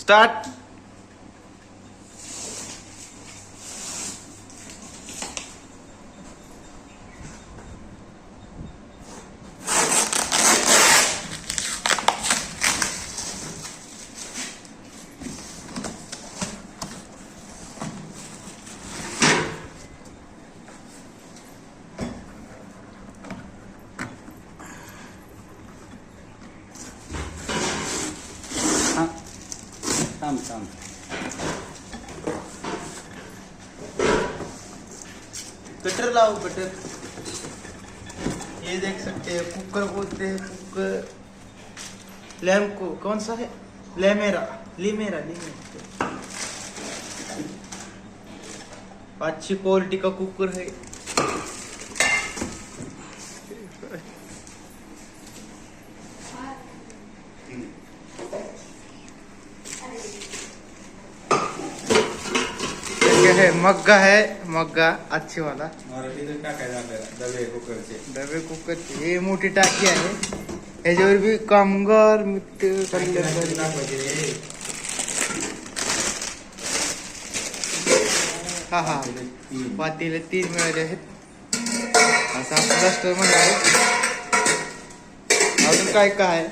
Start. थांब थांब. Cutter लाओ कटर. ये देख सकते हैं कुकर बोलते हैं. कुकर लैम को कौन सा है? लेमेरा. लिमेरा लिमेरा. अच्छी क्वालिटी का कुकर है. है मग्गा है. मग्गा अच्छी वाला. मराठीत टाकायचं आपल्याला डबे कुकरचे. डबे कुकरची हे मोठी टाकी आहे. ह्याच्यावर बी कामगार मित्र हा हा पातेले 3 मिळाले आहेत. असं आपलं स्टोर म्हणाले. अजून काय काय आहे?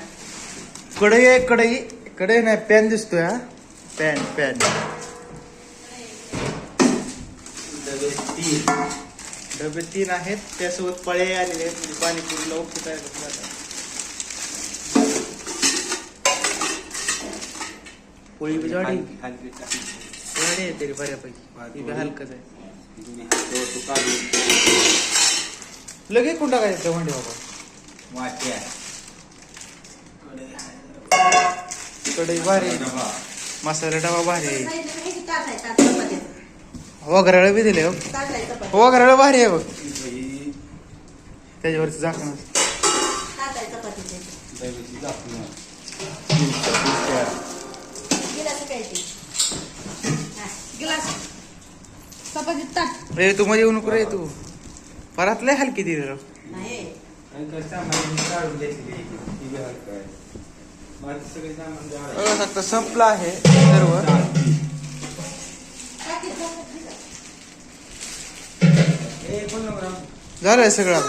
कढई आहे. कढई कढई नाही पॅन दिसतोय. हा पॅन पॅन. डबे 3 आहेत. त्यासोबत पळे आलेले आहेत. म्हणजे पाणीपुरीला ओके तयार करतात. पोळी बिजवाडी आहे तरी बऱ्यापैकी हलकच आहे. लगेच कोण टाकायचं म्हणजे बाबा वाट्या कढई भारी आहे. मसाला डबा भारी आहे. वगैरे बी दिले. वगैरे भारी आहे बघ. त्याच्यावरच झाकण. रे तू मध्ये येऊ नको रे. तू परत लय हलकी दिली. फक्त संपला आहे सर्व. झालंय सगळं.